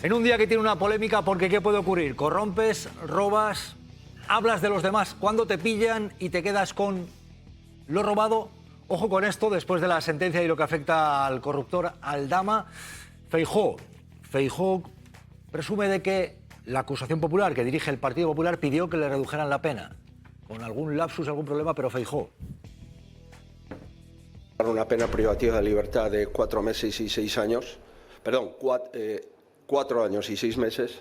En un día que tiene una polémica, porque ¿qué puede ocurrir? Corrompes, robas, hablas de los demás. Cuando te pillan y te quedas con lo robado, ojo con esto, después de la sentencia y lo que afecta al corruptor Aldama, Feijóo presume de que la acusación popular que dirige el Partido Popular pidió que le redujeran la pena. Con algún lapsus, algún problema, pero Feijóo. Una pena privativa de libertad de 4 meses y 6 años, perdón, 4 años y 6 meses,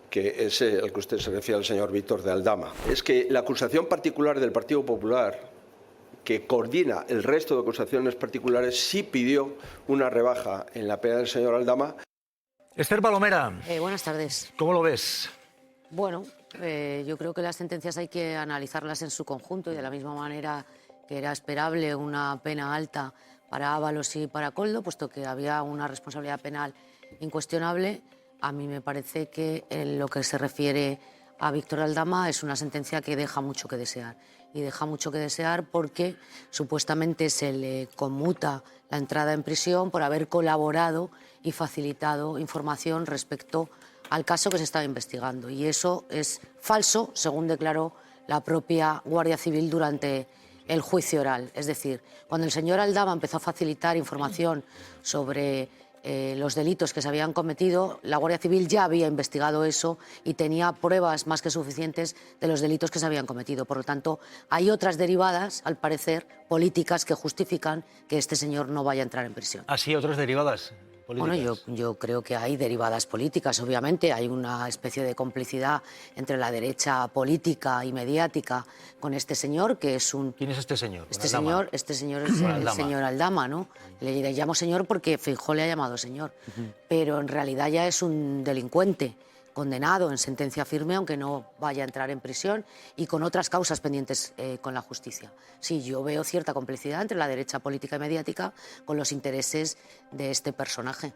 que es el que usted se refiere al señor Víctor de Aldama. Es que la acusación particular del Partido Popular, que coordina el resto de acusaciones particulares, sí pidió una rebaja en la pena del señor Aldama. Esther Palomera. Buenas tardes. ¿Cómo lo ves? Bueno, yo creo que las sentencias hay que analizarlas en su conjunto y de la misma manera que era esperable una pena alta para Ábalos y para Koldo, puesto que había una responsabilidad penal incuestionable. A mí me parece que en lo que se refiere a Víctor Aldama es una sentencia que deja mucho que desear. Y deja mucho que desear porque supuestamente se le conmuta la entrada en prisión por haber colaborado y facilitado información respecto al caso que se estaba investigando. Y eso es falso, según declaró la propia Guardia Civil durante el juicio oral. Es decir, cuando el señor Aldama empezó a facilitar información sobre los delitos que se habían cometido, la Guardia Civil ya había investigado eso y tenía pruebas más que suficientes de los delitos que se habían cometido. Por lo tanto, hay otras derivadas, al parecer, políticas que justifican que este señor no vaya a entrar en prisión. ¿Ah, sí, otras derivadas políticas? Bueno, yo creo que hay derivadas políticas, obviamente. Hay una especie de complicidad entre la derecha política y mediática con este señor, que es un... ¿Quién es este señor? Este señor es el señor Aldama, ¿no? Le llamo señor porque Feijóo le ha llamado señor. Pero en realidad ya es un delincuente condenado en sentencia firme, aunque no vaya a entrar en prisión, y con otras causas pendientes con la justicia. Sí, yo veo cierta complicidad entre la derecha política y mediática con los intereses de este personaje.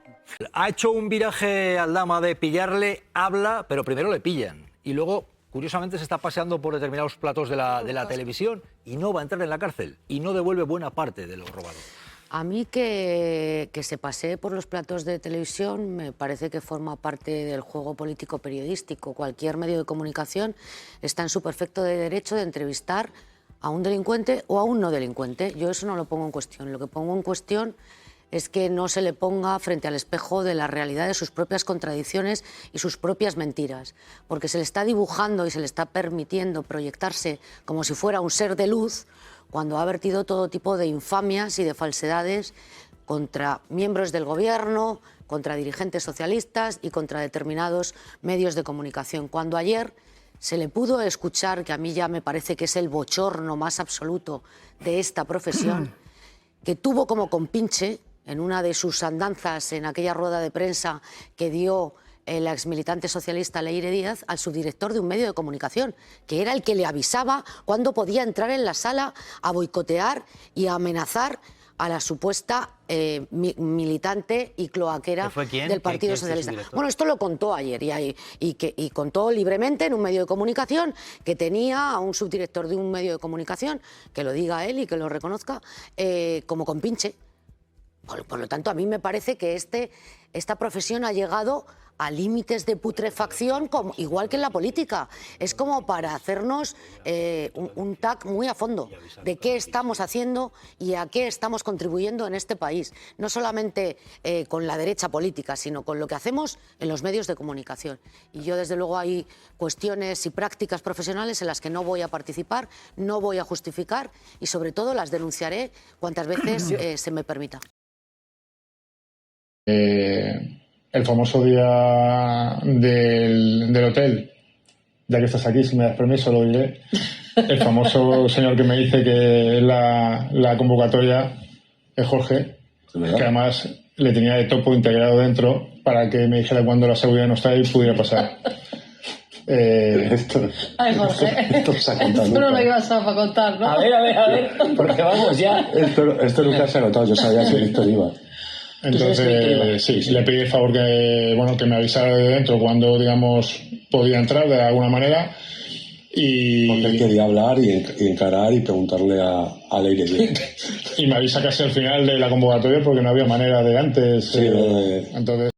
Ha hecho un viraje Aldama de pillarle, habla, pero primero le pillan. Y luego, curiosamente, se está paseando por determinados platos de la televisión y no va a entrar en la cárcel. Y no devuelve buena parte de lo robado. A mí que se pasee por los platos de televisión me parece que forma parte del juego político periodístico. Cualquier medio de comunicación está en su perfecto derecho de entrevistar a un delincuente o a un no delincuente. Yo eso no lo pongo en cuestión. Lo que pongo en cuestión es que no se le ponga frente al espejo de la realidad de sus propias contradicciones y sus propias mentiras, porque se le está dibujando y se le está permitiendo proyectarse como si fuera un ser de luz, cuando ha vertido todo tipo de infamias y de falsedades contra miembros del gobierno, contra dirigentes socialistas y contra determinados medios de comunicación. Cuando ayer se le pudo escuchar, que a mí ya me parece que es el bochorno más absoluto de esta profesión, que tuvo como compinche en una de sus andanzas en aquella rueda de prensa que dio el exmilitante socialista Leire Díaz al subdirector de un medio de comunicación, que era el que le avisaba cuándo podía entrar en la sala a boicotear y a amenazar a la supuesta militante y cloaquera del Partido Socialista. Bueno, esto lo contó ayer y contó libremente en un medio de comunicación que tenía a un subdirector de un medio de comunicación, que lo diga él y que lo reconozca, como compinche. Por lo tanto, a mí me parece que esta profesión ha llegado a límites de putrefacción, igual que en la política. Es como para hacernos un TAC muy a fondo de qué estamos haciendo y a qué estamos contribuyendo en este país. No solamente con la derecha política, sino con lo que hacemos en los medios de comunicación. Y yo, desde luego, hay cuestiones y prácticas profesionales en las que no voy a participar, no voy a justificar y, sobre todo, las denunciaré cuantas veces se me permita. El famoso día del hotel, ya que estás aquí, si me das permiso lo diré, el famoso señor que me dice que la convocatoria es Jorge, que además le tenía de topo integrado dentro para que me dijera cuando la seguridad no está ahí pudiera pasar. Ay, Jorge, esto no lo ibas a contar, ¿no? A ver, porque vamos ya. Esto nunca se ha notado, yo sabía que Víctor iba. Entonces, sí, le pedí el favor que me avisara de dentro cuando, digamos, podía entrar de alguna manera. Porque él quería hablar y encarar y preguntarle a Leire Díaz. Y me avisa casi al final de la convocatoria porque no había manera de antes. Sí, entonces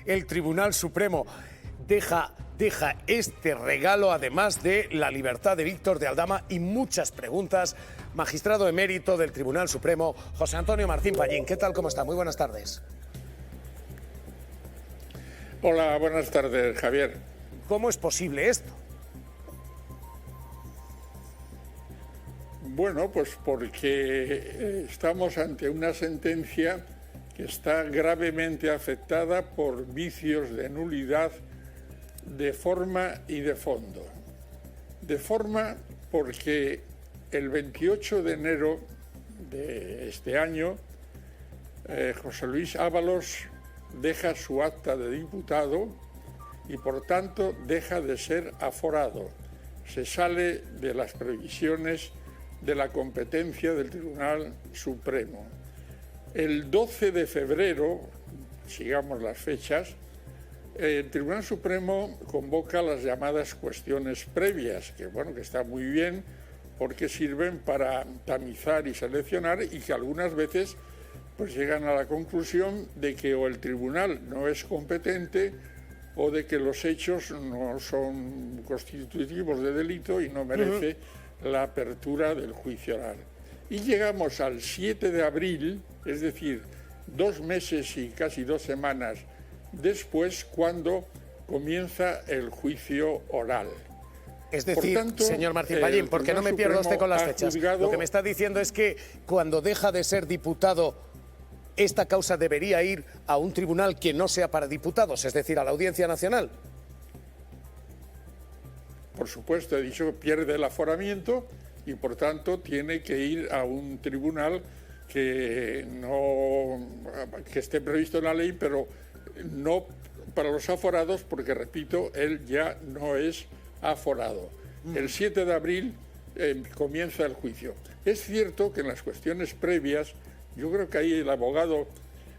el Tribunal Supremo deja este regalo, además de la libertad de Víctor de Aldama y muchas preguntas. Magistrado emérito del Tribunal Supremo, José Antonio Martín Pallín. ¿Qué tal? ¿Cómo está? Muy buenas tardes. Hola, buenas tardes, Javier. ¿Cómo es posible esto? Bueno, pues porque estamos ante una sentencia que está gravemente afectada por vicios de nulidad de forma y de fondo. De forma porque el 28 de enero de este año José Luis Ábalos deja su acta de diputado y por tanto deja de ser aforado. Se sale de las previsiones de la competencia del Tribunal Supremo. El 12 de febrero, sigamos las fechas, el Tribunal Supremo convoca las llamadas cuestiones previas, que bueno, que está muy bien porque sirven para tamizar y seleccionar y que algunas veces pues llegan a la conclusión de que o el tribunal no es competente o de que los hechos no son constitutivos de delito y no merece la apertura del juicio oral. Y llegamos al 7 de abril, es decir, 2 meses y casi 2 semanas después, cuando comienza el juicio oral. Es decir, tanto, señor Martín Pallín, porque no me pierdo usted con las fechas, lo que me está diciendo es que cuando deja de ser diputado, esta causa debería ir a un tribunal que no sea para diputados, es decir, a la Audiencia Nacional. Por supuesto, he dicho que pierde el aforamiento y por tanto tiene que ir a un tribunal que esté previsto en la ley, pero no para los aforados, porque repito, él ya no es aforado. El 7 de abril comienza el juicio. Es cierto que en las cuestiones previas, yo creo que ahí el abogado,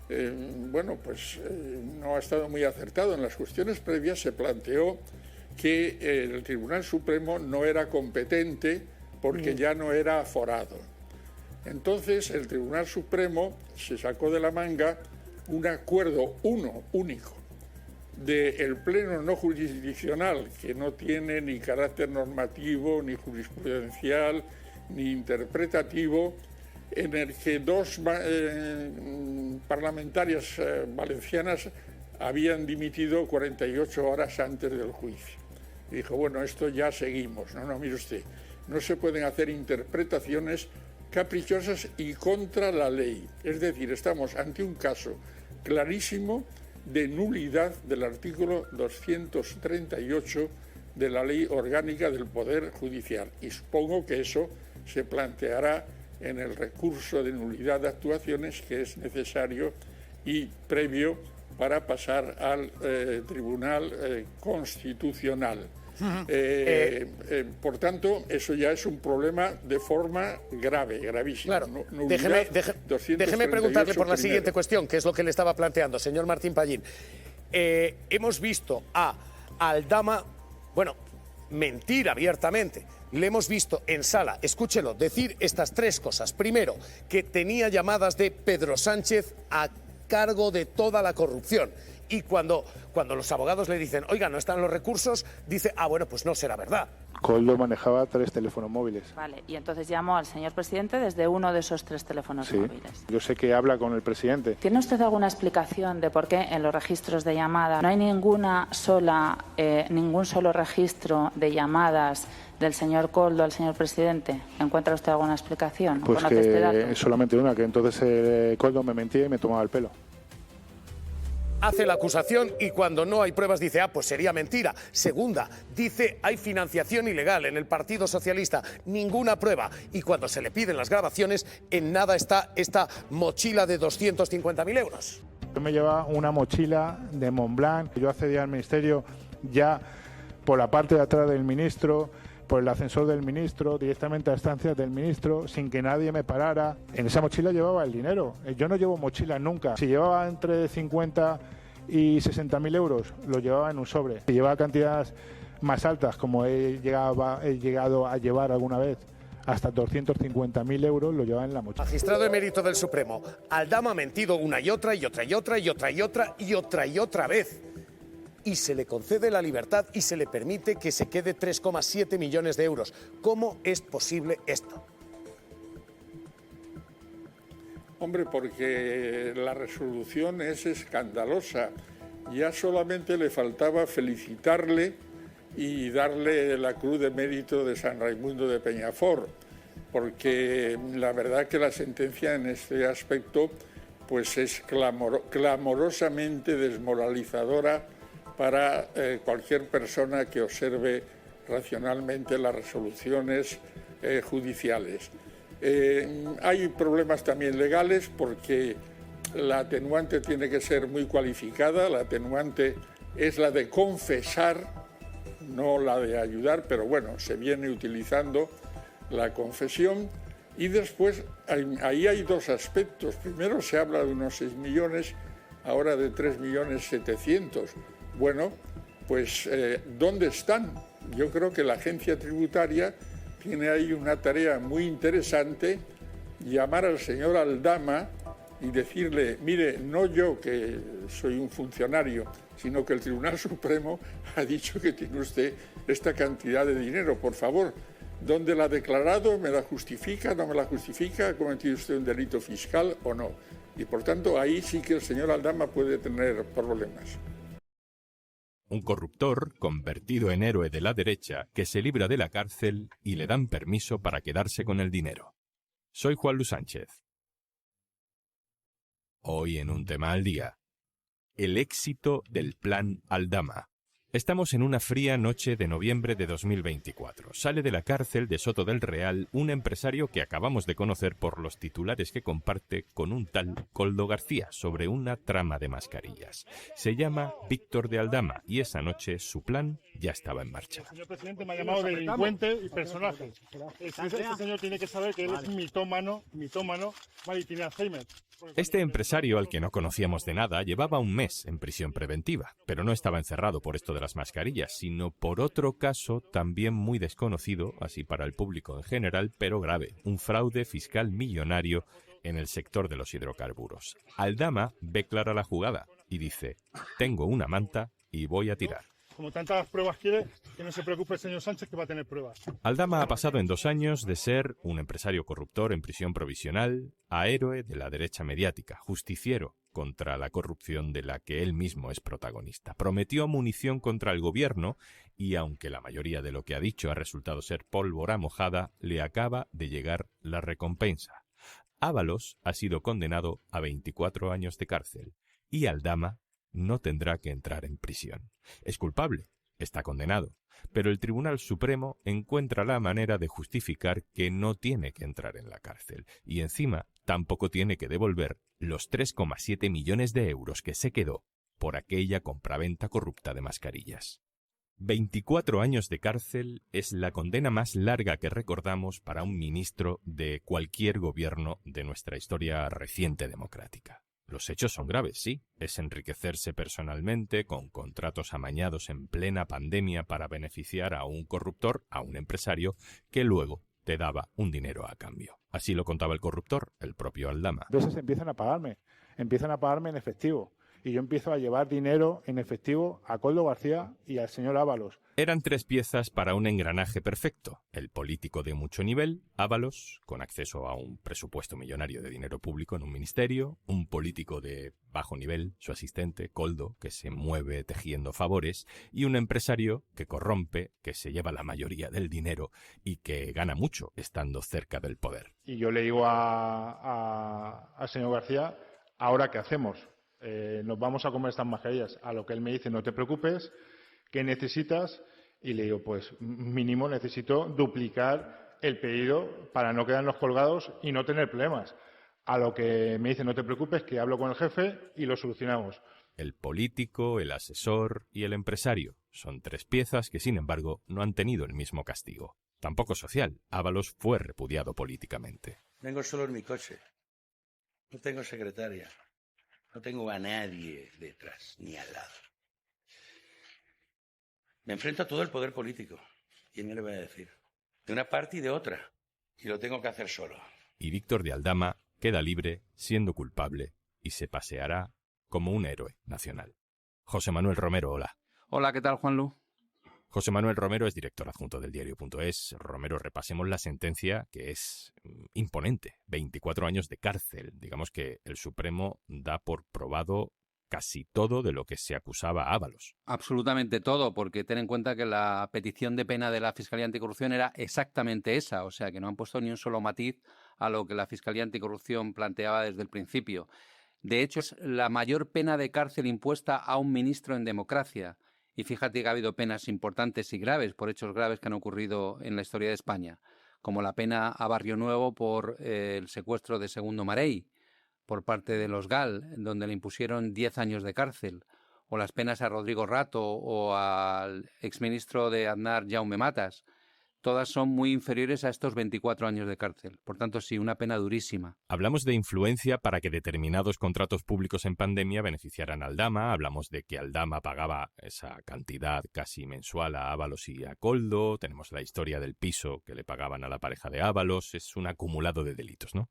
no ha estado muy acertado. En las cuestiones previas se planteó que el Tribunal Supremo no era competente porque ya no era aforado. Entonces el Tribunal Supremo se sacó de la manga un acuerdo único del Pleno no jurisdiccional, que no tiene ni carácter normativo, ni jurisprudencial, ni interpretativo, en el que 2 parlamentarias valencianas habían dimitido 48 horas antes del juicio. Y dijo, bueno, esto ya seguimos. No, mire usted, no se pueden hacer interpretaciones caprichosas y contra la ley. Es decir, estamos ante un caso clarísimo de nulidad del artículo 238 de la Ley Orgánica del Poder Judicial. Y supongo que eso se planteará en el recurso de nulidad de actuaciones que es necesario y previo para pasar al Tribunal Constitucional. Por tanto, eso ya es un problema de forma grave, gravísimo. Claro. Déjeme preguntarle por la siguiente cuestión, que es lo que le estaba planteando, señor Martín Pallín. Hemos visto a Aldama, mentir abiertamente. Le hemos visto en sala, escúchelo, decir estas 3 cosas. Primero, que tenía llamadas de Pedro Sánchez a cargo de toda la corrupción. Y cuando los abogados le dicen, oiga, no están los recursos, dice, bueno, pues no será verdad. Koldo manejaba 3 teléfonos móviles. Vale, y entonces llamó al señor presidente desde uno de esos 3 teléfonos móviles. Yo sé que habla con el presidente. ¿Tiene usted alguna explicación de por qué en los registros de llamadas no hay ningún solo registro de llamadas del señor Koldo al señor presidente? ¿Encuentra usted alguna explicación? Pues ¿Conoce este dato? que solamente una, que entonces Koldo me mentía y me tomaba el pelo. Hace la acusación y cuando no hay pruebas dice, pues sería mentira. Segunda, dice, hay financiación ilegal en el Partido Socialista, ninguna prueba. Y cuando se le piden las grabaciones, en nada está esta mochila de 250.000 euros. Yo me llevaba una mochila de Montblanc. Yo accedía al ministerio ya por la parte de atrás del ministro, por el ascensor del ministro, directamente a estancias del ministro, sin que nadie me parara. En esa mochila llevaba el dinero. Yo no llevo mochilas nunca. Si llevaba entre 50 y 60.000 euros, lo llevaba en un sobre. Si llevaba cantidades más altas, como he llegado a llevar alguna vez hasta 250.000 euros lo llevaban en la mochila. Magistrado emérito del Supremo, Aldama ha mentido una y otra y otra y otra y otra y otra y otra y otra vez. Y se le concede la libertad y se le permite que se quede 3,7 millones de euros. ¿Cómo es posible esto? Hombre, porque la resolución es escandalosa. Ya solamente le faltaba felicitarle y darle la Cruz de Mérito de San Raimundo de Peñafort, porque la verdad que la sentencia en este aspecto pues es clamorosamente desmoralizadora para cualquier persona que observe racionalmente las resoluciones judiciales. Hay problemas también legales porque la atenuante tiene que ser muy cualificada, la atenuante es la de confesar, no la de ayudar, pero bueno, se viene utilizando la confesión. Y después ahí hay dos aspectos. Primero se habla de unos 6 millones, ahora de 3.700.000. Bueno, pues ¿dónde están? Yo creo que la agencia tributaria tiene ahí una tarea muy interesante, llamar al señor Aldama y decirle, mire, no yo que soy un funcionario, sino que el Tribunal Supremo ha dicho que tiene usted esta cantidad de dinero, por favor, ¿dónde la ha declarado? ¿Me la justifica? ¿No me la justifica? ¿Ha cometido usted un delito fiscal o no? Y por tanto ahí sí que el señor Aldama puede tener problemas. Un corruptor convertido en héroe de la derecha que se libra de la cárcel y le dan permiso para quedarse con el dinero. Soy Juan Luis Sánchez. Hoy en un tema al día. El éxito del plan Aldama. Estamos en una fría noche de noviembre de 2024. Sale de la cárcel de Soto del Real un empresario que acabamos de conocer por los titulares que comparte con un tal Koldo García sobre una trama de mascarillas. Se llama Víctor de Aldama y esa noche su plan ya estaba en marcha. El señor presidente me ha llamado delincuente y personaje. Este señor tiene que saber que él es mitómano, vale, y tiene Alzheimer. Este empresario, al que no conocíamos de nada, llevaba un mes en prisión preventiva, pero no estaba encerrado por esto de las mascarillas, sino por otro caso también muy desconocido, así para el público en general, pero grave, un fraude fiscal millonario en el sector de los hidrocarburos. Aldama ve clara la jugada y dice, tengo una manta y voy a tirar. Como tantas pruebas quiere, que no se preocupe el señor Sánchez, que va a tener pruebas. Aldama ha pasado en 2 años de ser un empresario corruptor en prisión provisional a héroe de la derecha mediática, justiciero contra la corrupción de la que él mismo es protagonista. Prometió munición contra el gobierno y, aunque la mayoría de lo que ha dicho ha resultado ser pólvora mojada, le acaba de llegar la recompensa. Ábalos ha sido condenado a 24 años de cárcel y Aldama no tendrá que entrar en prisión. Es culpable, está condenado, pero el Tribunal Supremo encuentra la manera de justificar que no tiene que entrar en la cárcel y encima tampoco tiene que devolver los 3,7 millones de euros que se quedó por aquella compraventa corrupta de mascarillas. 24 años de cárcel es la condena más larga que recordamos para un ministro de cualquier gobierno de nuestra historia reciente democrática. Los hechos son graves, sí. Es enriquecerse personalmente con contratos amañados en plena pandemia para beneficiar a un corruptor, a un empresario, que luego te daba un dinero a cambio. Así lo contaba el corruptor, el propio Aldama. A veces empiezan a pagarme en efectivo. Y yo empiezo a llevar dinero en efectivo a Koldo García y al señor Ábalos. Eran 3 piezas para un engranaje perfecto. El político de mucho nivel, Ábalos, con acceso a un presupuesto millonario de dinero público en un ministerio, un político de bajo nivel, su asistente, Koldo, que se mueve tejiendo favores, y un empresario que corrompe, que se lleva la mayoría del dinero y que gana mucho estando cerca del poder. Y yo le digo al señor García, ¿ahora qué hacemos? Nos vamos a comer estas mascarillas. A lo que él me dice, no te preocupes, ¿qué necesitas? Y le digo, pues mínimo necesito duplicar el pedido para no quedarnos colgados y no tener problemas. A lo que me dice, no te preocupes, que hablo con el jefe y lo solucionamos. El político, el asesor y el empresario son 3 piezas que, sin embargo, no han tenido el mismo castigo. Tampoco social. Ábalos fue repudiado políticamente. Vengo solo en mi coche. No tengo secretaria. No tengo a nadie detrás, ni al lado. Me enfrento a todo el poder político. ¿Quién me le va a decir? De una parte y de otra. Y lo tengo que hacer solo. Y Víctor de Aldama queda libre siendo culpable y se paseará como un héroe nacional. José Manuel Romero, hola. Hola, ¿qué tal, Juanlu? José Manuel Romero es director adjunto del diario.es. Romero, repasemos la sentencia, que es imponente. 24 años de cárcel. Digamos que el Supremo da por probado casi todo de lo que se acusaba a Ábalos. Absolutamente todo, porque ten en cuenta que la petición de pena de la Fiscalía Anticorrupción era exactamente esa, o sea que no han puesto ni un solo matiz a lo que la Fiscalía Anticorrupción planteaba desde el principio. De hecho, es la mayor pena de cárcel impuesta a un ministro en democracia. Y fíjate que ha habido penas importantes y graves por hechos graves que han ocurrido en la historia de España, como la pena a Barrio Nuevo por el secuestro de Segundo Marey por parte de los GAL, donde le impusieron 10 años de cárcel, o las penas a Rodrigo Rato o al exministro de Aznar, Jaume Matas. Todas son muy inferiores a estos 24 años de cárcel. Por tanto, sí, una pena durísima. Hablamos de influencia para que determinados contratos públicos en pandemia beneficiaran a Aldama. Hablamos de que Aldama pagaba esa cantidad casi mensual a Ábalos y a Koldo. Tenemos la historia del piso que le pagaban a la pareja de Ábalos. Es un acumulado de delitos, ¿no?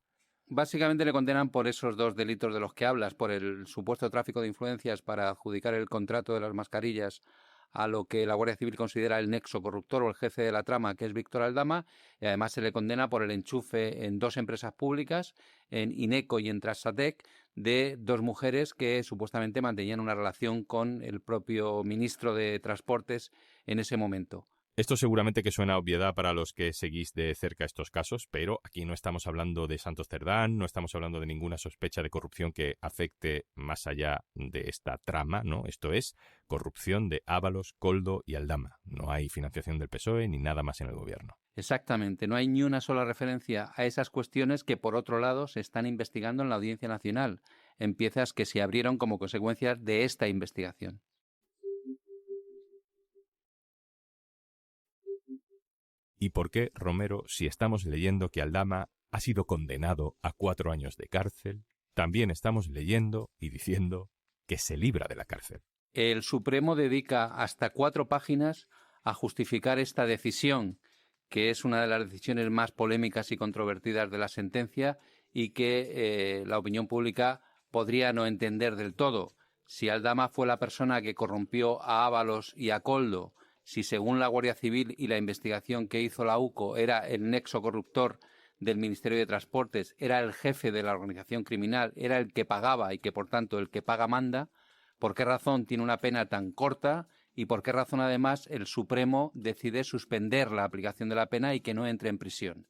Básicamente le condenan por esos dos delitos de los que hablas, por el supuesto tráfico de influencias para adjudicar el contrato de las mascarillas a lo que la Guardia Civil considera el nexo corruptor o el jefe de la trama, que es Víctor Aldama, y además se le condena por el enchufe en 2 empresas públicas, en Ineco y en Transatec, de 2 mujeres que supuestamente mantenían una relación con el propio ministro de Transportes en ese momento. Esto seguramente que suena a obviedad para los que seguís de cerca estos casos, pero aquí no estamos hablando de Santos Cerdán, no estamos hablando de ninguna sospecha de corrupción que afecte más allá de esta trama, ¿no? Esto es corrupción de Ábalos, Koldo y Aldama. No hay financiación del PSOE ni nada más en el gobierno. Exactamente, no hay ni una sola referencia a esas cuestiones que, por otro lado, se están investigando en la Audiencia Nacional, en piezas que se abrieron como consecuencia de esta investigación. ¿Y por qué, Romero, si estamos leyendo que Aldama ha sido condenado a 4 años de cárcel, también estamos leyendo y diciendo que se libra de la cárcel? El Supremo dedica hasta 4 páginas a justificar esta decisión, que es una de las decisiones más polémicas y controvertidas de la sentencia y que la opinión pública podría no entender del todo. Si Aldama fue la persona que corrompió a Ábalos y a Koldo, si según la Guardia Civil y la investigación que hizo la UCO era el nexo corruptor del Ministerio de Transportes, era el jefe de la organización criminal, era el que pagaba y que por tanto el que paga manda, ¿por qué razón tiene una pena tan corta y por qué razón además el Supremo decide suspender la aplicación de la pena y que no entre en prisión?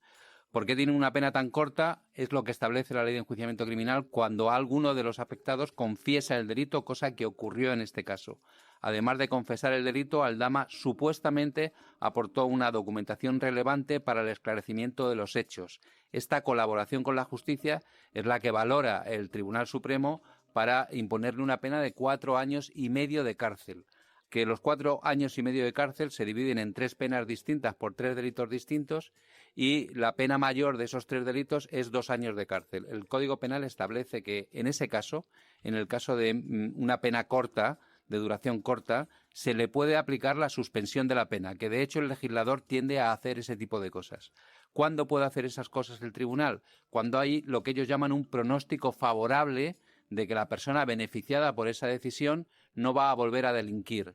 ¿Por qué tiene una pena tan corta? Es lo que establece la Ley de Enjuiciamiento Criminal cuando alguno de los afectados confiesa el delito, cosa que ocurrió en este caso. Además de confesar el delito, Aldama supuestamente aportó una documentación relevante para el esclarecimiento de los hechos. Esta colaboración con la justicia es la que valora el Tribunal Supremo para imponerle una pena de 4 años y medio de cárcel. Que los 4 años y medio de cárcel se dividen en 3 penas distintas por 3 delitos distintos y la pena mayor de esos 3 delitos es 2 años de cárcel. El Código Penal establece que en ese caso, en el caso de una pena corta, de duración corta, se le puede aplicar la suspensión de la pena, que de hecho el legislador tiende a hacer ese tipo de cosas. ¿Cuándo puede hacer esas cosas el tribunal? Cuando hay lo que ellos llaman un pronóstico favorable de que la persona beneficiada por esa decisión no va a volver a delinquir.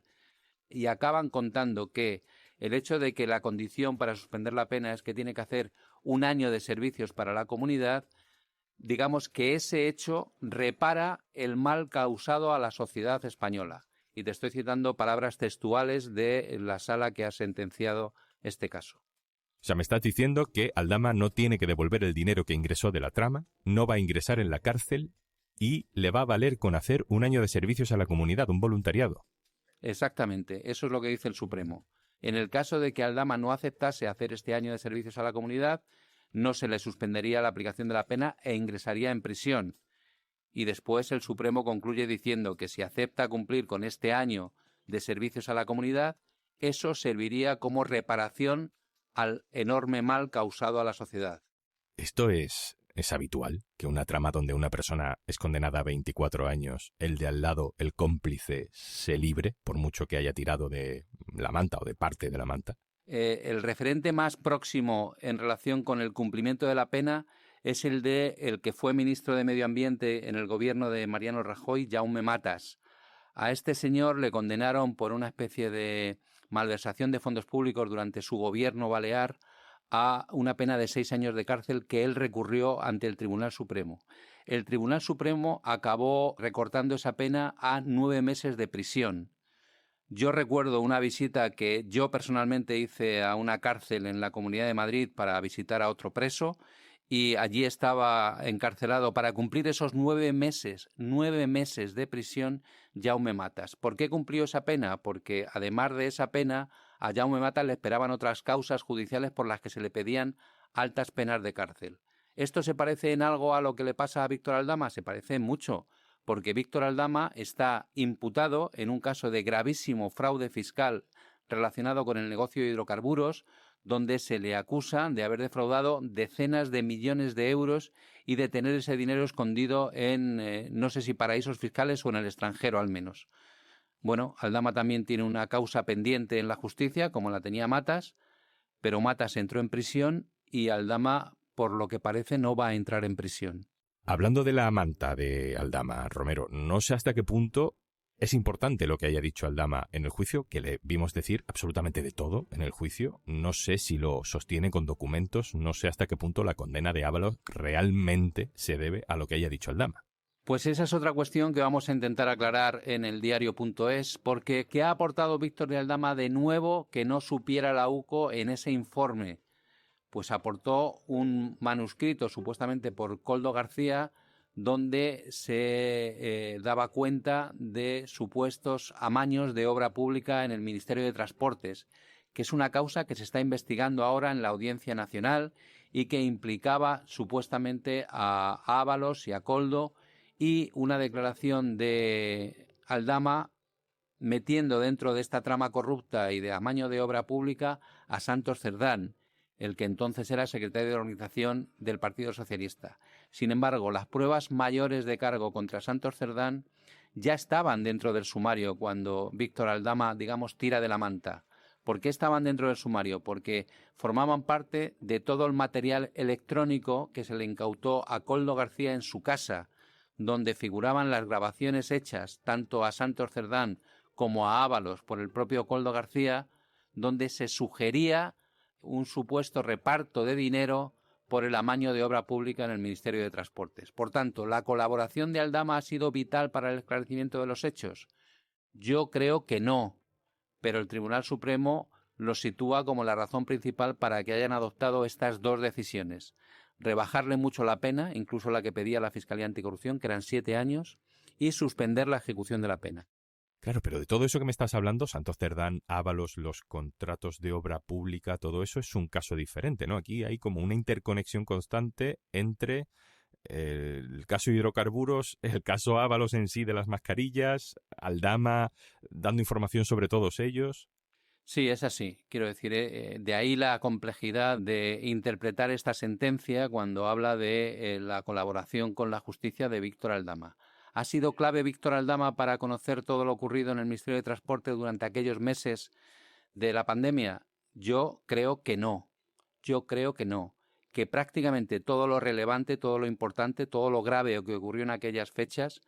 Y acaban contando que el hecho de que la condición para suspender la pena es que tiene que hacer 1 año de servicios para la comunidad, digamos que ese hecho repara el mal causado a la sociedad española. Y te estoy citando palabras textuales de la sala que ha sentenciado este caso. O sea, me estás diciendo que Aldama no tiene que devolver el dinero que ingresó de la trama, no va a ingresar en la cárcel y le va a valer con hacer 1 año de servicios a la comunidad, un voluntariado. Exactamente, eso es lo que dice el Supremo. En el caso de que Aldama no aceptase hacer este año de servicios a la comunidad, no se le suspendería la aplicación de la pena e ingresaría en prisión. Y después el Supremo concluye diciendo que si acepta cumplir con este año de servicios a la comunidad, eso serviría como reparación al enorme mal causado a la sociedad. Esto es habitual, que una trama donde una persona es condenada a 24 años, el de al lado, el cómplice, se libre, por mucho que haya tirado de la manta o de parte de la manta. el referente más próximo en relación con el cumplimiento de la pena es el de el que fue ministro de Medio Ambiente en el gobierno de Mariano Rajoy, Jaume Matas. A este señor le condenaron por una especie de malversación de fondos públicos durante su gobierno balear a una pena de 6 años de cárcel que él recurrió ante el Tribunal Supremo. El Tribunal Supremo acabó recortando esa pena a 9 meses de prisión. Yo recuerdo una visita que yo personalmente hice a una cárcel en la Comunidad de Madrid para visitar a otro preso y allí estaba encarcelado para cumplir esos 9 meses de prisión Jaume Matas. ¿Por qué cumplió esa pena? Porque además de esa pena a Jaume Matas le esperaban otras causas judiciales por las que se le pedían altas penas de cárcel. ¿Esto se parece en algo a lo que le pasa a Víctor Aldama? Se parece mucho, porque Víctor Aldama está imputado en un caso de gravísimo fraude fiscal relacionado con el negocio de hidrocarburos, donde se le acusa de haber defraudado decenas de millones de euros y de tener ese dinero escondido en, no sé si paraísos fiscales o en el extranjero al menos. Bueno, Aldama también tiene una causa pendiente en la justicia, como la tenía Matas, pero Matas entró en prisión y Aldama, por lo que parece, no va a entrar en prisión. Hablando de la manta de Aldama, Romero, no sé hasta qué punto es importante lo que haya dicho Aldama en el juicio, que le vimos decir absolutamente de todo en el juicio. No sé si lo sostiene con documentos, no sé hasta qué punto la condena de Ábalos realmente se debe a lo que haya dicho Aldama. Pues esa es otra cuestión que vamos a intentar aclarar en el diario.es, porque ¿qué ha aportado Víctor de Aldama de nuevo que no supiera la UCO en ese informe? Pues aportó un manuscrito supuestamente por Koldo García donde se daba cuenta de supuestos amaños de obra pública en el Ministerio de Transportes, que es una causa que se está investigando ahora en la Audiencia Nacional y que implicaba supuestamente a Ábalos y a Koldo, y una declaración de Aldama metiendo dentro de esta trama corrupta y de amaño de obra pública a Santos Cerdán, el que entonces era secretario de organización del Partido Socialista. Sin embargo, las pruebas mayores de cargo contra Santos Cerdán ya estaban dentro del sumario cuando Víctor Aldama, digamos, tira de la manta. ¿Por qué estaban dentro del sumario? Porque formaban parte de todo el material electrónico que se le incautó a Koldo García en su casa, donde figuraban las grabaciones hechas tanto a Santos Cerdán como a Ábalos por el propio Koldo García, donde se sugería un supuesto reparto de dinero por el amaño de obra pública en el Ministerio de Transportes. Por tanto, ¿la colaboración de Aldama ha sido vital para el esclarecimiento de los hechos? Yo creo que no, pero el Tribunal Supremo lo sitúa como la razón principal para que hayan adoptado estas dos decisiones. Rebajarle mucho la pena, incluso la que pedía la Fiscalía Anticorrupción, que eran 7 años, y suspender la ejecución de la pena. Claro, pero de todo eso que me estás hablando, Santos Cerdán, Ábalos, los contratos de obra pública, todo eso es un caso diferente, ¿no? Aquí hay como una interconexión constante entre el caso hidrocarburos, el caso Ábalos en sí de las mascarillas, Aldama dando información sobre todos ellos. Sí, es así. Quiero decir, de ahí la complejidad de interpretar esta sentencia cuando habla de la colaboración con la justicia de Víctor Aldama. ¿Ha sido clave Víctor Aldama para conocer todo lo ocurrido en el Ministerio de Transporte durante aquellos meses de la pandemia? Yo creo que no. Que prácticamente todo lo relevante, todo lo importante, todo lo grave que ocurrió en aquellas fechas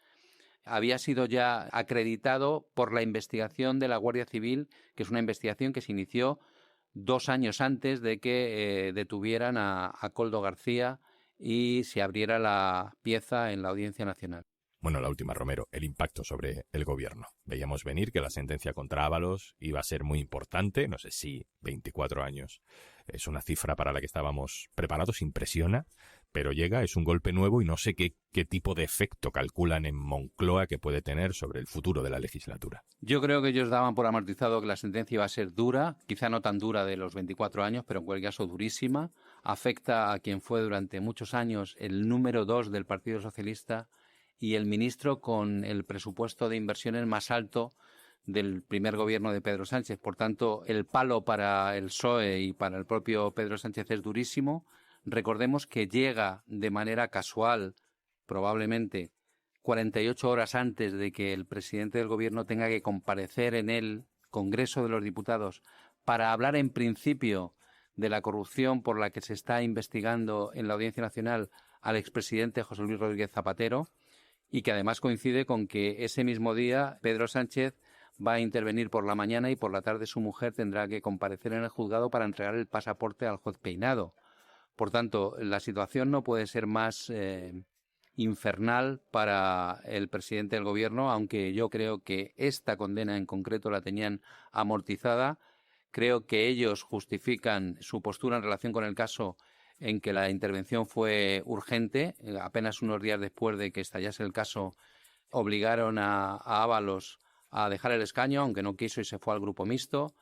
había sido ya acreditado por la investigación de la Guardia Civil, que es una investigación que se inició 2 años antes de que detuvieran a Koldo García y se abriera la pieza en la Audiencia Nacional. Bueno, la última, Romero, el impacto sobre el gobierno. Veíamos venir que la sentencia contra Ábalos iba a ser muy importante, no sé si 24 años. Es una cifra para la que estábamos preparados, impresiona, pero llega, es un golpe nuevo y no sé qué tipo de efecto calculan en Moncloa que puede tener sobre el futuro de la legislatura. Yo creo que ellos daban por amortizado que la sentencia iba a ser dura, quizá no tan dura de los 24 años, pero en cualquier caso durísima. Afecta a quien fue durante muchos años el número 2 del Partido Socialista y el ministro con el presupuesto de inversiones más alto del primer gobierno de Pedro Sánchez. Por tanto, el palo para el PSOE y para el propio Pedro Sánchez es durísimo. Recordemos que llega de manera casual, probablemente 48 horas antes de que el presidente del gobierno tenga que comparecer en el Congreso de los Diputados para hablar en principio de la corrupción por la que se está investigando en la Audiencia Nacional al expresidente José Luis Rodríguez Zapatero, y que además coincide con que ese mismo día Pedro Sánchez va a intervenir por la mañana y por la tarde su mujer tendrá que comparecer en el juzgado para entregar el pasaporte al juez Peinado. Por tanto, la situación no puede ser más infernal para el presidente del Gobierno, aunque yo creo que esta condena en concreto la tenían amortizada. Creo que ellos justifican su postura en relación con el caso en que la intervención fue urgente. Apenas unos días después de que estallase el caso, obligaron a Ábalos a dejar el escaño, aunque no quiso y se fue al grupo mixto,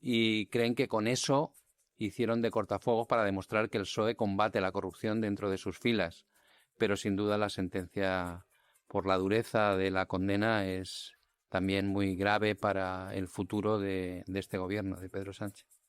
y creen que con eso hicieron de cortafuegos para demostrar que el PSOE combate la corrupción dentro de sus filas. Pero sin duda la sentencia, por la dureza de la condena, es también muy grave para el futuro de este gobierno, de Pedro Sánchez.